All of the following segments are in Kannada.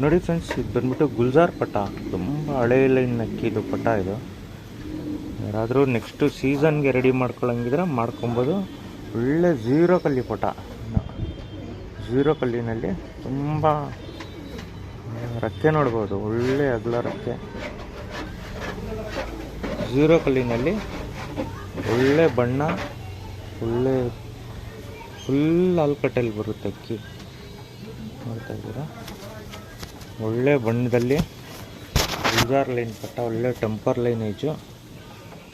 ನೋಡಿ ಫ್ರೆಂಡ್ಸ್, ಇದು ಬಂದ್ಬಿಟ್ಟು ಗುಲ್ಜಾರ್ ಪಟ. ತುಂಬ ಹಳೆ ಲೈನ್ ಅಕ್ಕಿದು ಪಟ ಇದು. ಯಾರಾದರೂ ನೆಕ್ಸ್ಟು ಸೀಸನ್ಗೆ ರೆಡಿ ಮಾಡ್ಕೊಳ್ಳೋಂಗಿದ್ರೆ ಮಾಡ್ಕೊಬೋದು. ಒಳ್ಳೆ ಝೀರೋ ಕಲ್ಲಿ ಪಟ. ಝೀರೋ ಕಲ್ಲಿನಲ್ಲಿ ತುಂಬ ರಕ್ಕೆ ನೋಡ್ಬೋದು, ಒಳ್ಳೆ ಅಗಲ ರಕ್ಕೆ. ಝೀರೋ ಕಲ್ಲಿನಲ್ಲಿ ಒಳ್ಳೆ ಬಣ್ಣ, ಒಳ್ಳೆ ಫುಲ್ ಆಲ್ಕಟ್ಟಲ್ಲಿ ಬರುತ್ತೆ ಅಕ್ಕಿ. ನೋಡ್ತಾ ಇದ್ದೀರಾ, ಒಳ್ಳೆ ಬಣ್ಣದಲ್ಲಿ ಗುಲ್ಜಾರ್ ಲೈನ್ ಪಟ್ಟ. ಒಳ್ಳೆ ಟೆಂಪರ್ ಲೈನೇಜು.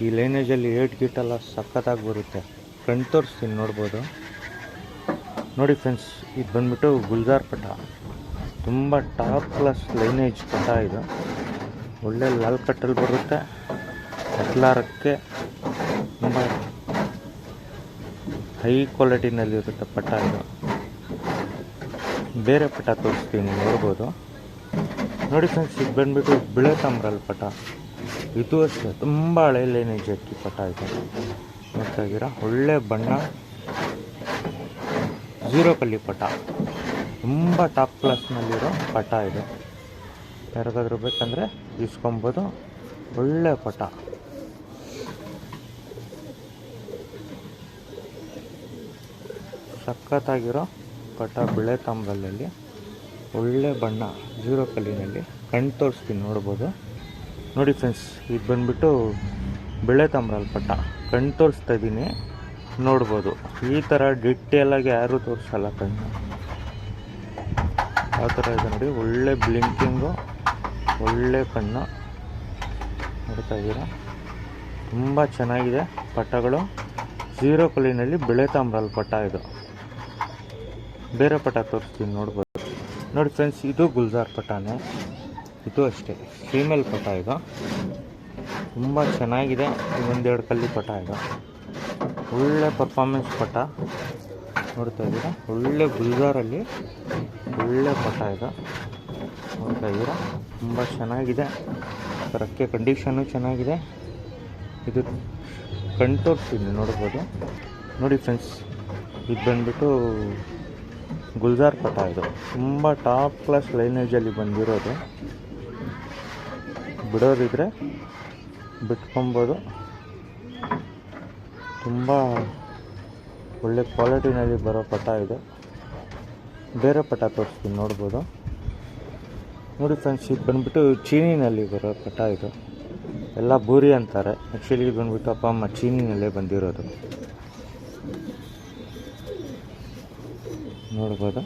ಈ ಲೈನೇಜಲ್ಲಿ 8 ಗೀಟೆಲ್ಲ ಸಖತ್ತಾಗಿ ಬರುತ್ತೆ. ಕಣ್ ತೋರಿಸ್ತೀನಿ, ನೋಡ್ಬೋದು. ನೋಡಿ ಫ್ರೆಂಡ್ಸ್, ಇದು ಬಂದ್ಬಿಟ್ಟು ಗುಲ್ಜಾರ್ ಪಟ. ತುಂಬ ಟಾಪ್ ಕ್ಲಾಸ್ ಲೈನೇಜ್ ಪಟ ಇದು. ಒಳ್ಳೆ ಲಾಲ್ ಕಟ್ಟಲ್ಲಿ ಬರುತ್ತೆ, ಅಟ್ಲಾರಕ್ಕೆ ತುಂಬ ಹೈ ಕ್ವಾಲಿಟಿನಲ್ಲಿರುತ್ತೆ ಪಟ ಇದು. ಬೇರೆ ಪಟ ತೋರಿಸ್ತೀನಿ, ನೋಡ್ಬೋದು. ನೋಡಿ ಫ್ರೆಂಡ್ಸ್, ಇದು ಬಂದ್ಬಿಟ್ಟು ಬಿಳೆ ತಾಮ್ರಲ್ ಪಟ. ಇದು ಅಷ್ಟೇ ತುಂಬ ಹಳೆ ಲೈನೇಜ್ ಅಕ್ಕಿ ಪಟ ಇದು. ನೋಡ್ತಾ ಇದ್ದೀರಾ, ಒಳ್ಳೆ ಬಣ್ಣ, ಝೀರೋ ಕಲ್ಲಿ ಪಟ. ತುಂಬ ಟಾಪ್ ಕ್ಲಾಸ್ನಲ್ಲಿರೋ ಪಟ ಇದು. ಯಾರಿಗಾದ್ರೂ ಬೇಕಂದರೆ ಇಸ್ಕೊಬೋದು. ಒಳ್ಳೆ ಪಟ. ಸಖತ್ತಾಗಿರೋ ಪಟ, ಬಿಳೆ ತಾಮ್ರದಲ್ಲಿ ಒಳ್ಳೆ ಬಣ್ಣ, ಝೀರೋ ಕಲ್ಲಿನಲ್ಲಿ. ಕಣ್ಣು ತೋರಿಸ್ತೀನಿ, ನೋಡ್ಬೋದು. ನೋಡಿ ಫ್ರೆಂಡ್ಸ್, ಇದು ಬಂದ್ಬಿಟ್ಟು ಬಿಳೆ ತಾಮ್ರಲ್ಲಿ ಪಟ. ಕಣ್ಣು ತೋರಿಸ್ತಾ ಇದ್ದೀನಿ, ನೋಡ್ಬೋದು. ಈ ಥರ ಡಿಟೇಲಾಗಿ ಯಾರೂ ತೋರಿಸಲ್ಲ ಕಣ್ಣು. ಆ ಥರ ಇದೆ ನೋಡಿ, ಒಳ್ಳೆ ಬ್ಲಿಂಕಿಂಗು, ಒಳ್ಳೆ ಕಣ್ಣು. ನೋಡ್ತಾ ಇದ್ದೀರಾ, ತುಂಬ ಚೆನ್ನಾಗಿದೆ ಪಟಗಳು. ಝೀರೋ ಕಲ್ಲಿನಲ್ಲಿ ಬಿಳೆ ತಾಮ್ರಲ್ಲಿ ಪಟ ಇದು. ಬೇರೆ ಪಟ ತೋರಿಸ್ತೀನಿ, ನೋಡ್ಬೋದು. ನೋಡಿ ಫ್ರೆಂಡ್ಸ್, ಇದು ಗುಲ್ಜಾರ್ ಪಟಾನೇ. ಇದು ಅಷ್ಟೇ ಫೀಮೇಲ್ ಪಟ ಇದು. ತುಂಬ ಚೆನ್ನಾಗಿದೆ. ಒಂದೆರಡು ಕಲ್ಲಿ ಪಟ ಇದು. ಒಳ್ಳೆ ಪರ್ಫಾರ್ಮೆನ್ಸ್ ಪಟ. ನೋಡ್ತಾ ಇದ್ದೀರಾ, ಒಳ್ಳೆ ಗುಲ್ಜಾರಲ್ಲಿ ಒಳ್ಳೆ ಪಟ ಇದು. ನೋಡ್ತಾ ಇದ್ದೀರಾ, ತುಂಬ ಚೆನ್ನಾಗಿದೆ. ರಕ್ಕೆ ಕಂಡೀಷನ್ನು ಚೆನ್ನಾಗಿದೆ. ಇದು ಕಣ್ ತೋರಿಸ್ತೀನಿ, ನೋಡ್ಬೋದು. ನೋಡಿ ಫ್ರೆಂಡ್ಸ್, ಇದು ಬಂದ್ಬಿಟ್ಟು ಗುಲ್ಜಾರ್ ಪಟ ಇದು. ತುಂಬ ಟಾಪ್ ಕ್ಲಾಸ್ ಲೈನೇಜಲ್ಲಿ ಬಂದಿರೋದು. ಬಿಡೋದಿದ್ರೆ ಬಿಟ್ಕೊಬೋದು. ತುಂಬ ಒಳ್ಳೆ ಕ್ವಾಲಿಟಿನಲ್ಲಿ ಬರೋ ಪಟ ಇದು. ಬೇರೆ ಪಟ ತೋರಿಸ್ತೀನಿ, ನೋಡ್ಬೋದು. ನೋಡಿ ಫ್ರೆಂಡ್ಸ್, ಇದು ಬಂದ್ಬಿಟ್ಟು ಚೀನಿನಲ್ಲಿ ಬರೋ ಪಟ ಇದು. ಎಲ್ಲ ಬೂರಿ ಅಂತಾರೆ, ಆ್ಯಕ್ಚುಲಿ ಇದು ಬಂದ್ಬಿಟ್ಟು ಅಪ್ಪ ಅಮ್ಮ ಚೀನಿನಲ್ಲೇ ಬಂದಿರೋದು. ನೋಡ್ಬೋದು,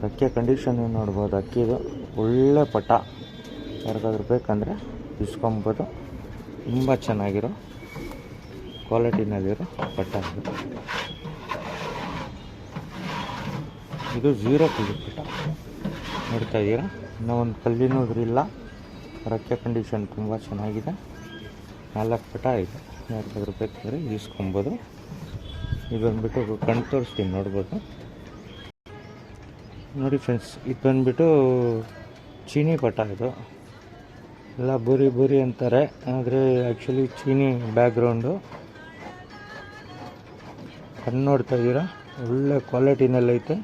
ಅಕ್ಕಿ ಕಂಡೀಷನ್ ನೋಡ್ಬೋದು. ಅಕ್ಕಿದು ಒಳ್ಳೆ ಪಟ. ಯಾರಿಗಾದ್ರೂ ಬೇಕಂದರೆ ಇಸ್ಕೊಬೋದು. ತುಂಬ ಚೆನ್ನಾಗಿರೋ ಕ್ವಾಲಿಟಿನಲ್ಲಿರೋ ಪಟ ಇದು. ಇದು ಝೀರೋ ಕಲ್ಲಿ ಪಟ. ನೋಡ್ತಾ ಇದ್ದೀರಾ, ಇನ್ನೂ ಒಂದು ಕಲ್ಲಿನೂ ಇಲ್ಲ. ರಕ್ಕೆ ಕಂಡೀಷನ್ ತುಂಬ ಚೆನ್ನಾಗಿದೆ. 4 ಪಟ ಇದೆ. ಯಾರಿಗಾದ್ರೂ ಬೇಕಾದರೆ ಇಸ್ಕೊಬೋದು. ಇದು ಬಂದ್ಬಿಟ್ಟು ಕಣ್ ತೋರಿಸ್ತೀನಿ, ನೋಡ್ಬೋದು. ನೋಡಿ ಫ್ರೆಂಡ್ಸ್, ಇದು ಬಂದ್ಬಿಟ್ಟು ಚೀನಿ ಪಟ ಇದು. ಎಲ್ಲ ಬೂರಿ ಬೂರಿ ಅಂತಾರೆ, ಆದರೆ ಆ್ಯಕ್ಚುಲಿ ಚೀನಿ ಬ್ಯಾಕ್ಗ್ರೌಂಡು. ಕಣ್ಣು ನೋಡ್ತಾ ಇದ್ದೀರಾ, ಒಳ್ಳೆ ಕ್ವಾಲಿಟಿನಲ್ಲೈತೆ.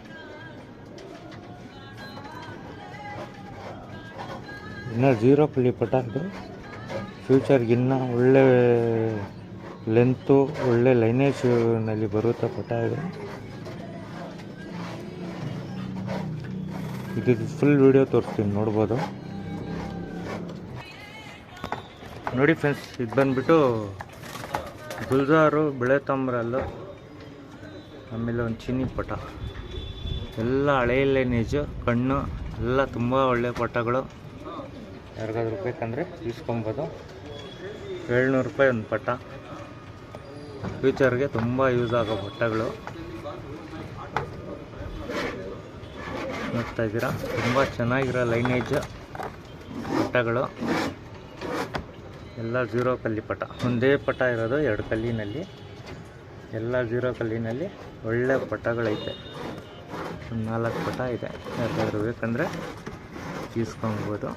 ಇನ್ನೂ ಝೀರೋ ಕಲ್ಲಿ ಪಟ ಇದು. ಫ್ಯೂಚರ್ಗಿನ್ನ ಒಳ್ಳೆ ಲೆಂತು, ಒಳ್ಳೆ ಲೈನೇಜ್ನಲ್ಲಿ ಬರುತ್ತೆ ಪಟ ಇದು. ಇದು ಫುಲ್ ವಿಡಿಯೋ ತೋರಿಸ್ತೀನಿ, ನೋಡ್ಬೋದು. ನೋಡಿ ಫ್ರೆಂಡ್ಸ್, ಇದು ಬಂದ್ಬಿಟ್ಟು ಗುಲ್ಜಾರು, ಬಿಳೆ ತಾಮ್ರಲ್ಲು, ಆಮೇಲೆ ಒಂದು ಚೀನಿ ಪಟ. ಎಲ್ಲ ಹಳೆ ಲೈನೇಜು, ಕಣ್ಣು ಎಲ್ಲ ತುಂಬ ಒಳ್ಳೆ ಪಟಗಳು. ಯಾರಿಗಾದ್ರೂ ಬೇಕಂದರೆ ಇಸ್ಕೊಬೋದು. 700 ರೂಪಾಯಿ ಒಂದು ಪಟ. ಫ್ಯೂಚರ್ಗೆ ತುಂಬ ಯೂಸ್ ಆಗೋ ಪಟಗಳು. ನೋಡ್ತಾ ಇದ್ದೀರಾ, ತುಂಬ ಚೆನ್ನಾಗಿರೋ ಲೈನೇಜ್ ಪಟಗಳು. ಎಲ್ಲ ಝೀರೋ ಕಲ್ಲಿ ಪಟ. ಒಂದೇ ಪಟ ಇರೋದು 2 ಕಲ್ಲಿನಲ್ಲಿ. ಎಲ್ಲ ಝೀರೋ ಕಲ್ಲಿನಲ್ಲಿ ಒಳ್ಳೆ ಪಟಗಳೈತೆ. ಒಂದು 4 ಪಟ ಇದೆ. ಯಾರಿಗಾದ್ರೂ ಬೇಕಂದರೆ ಇಸ್ಕೊಬೋದು.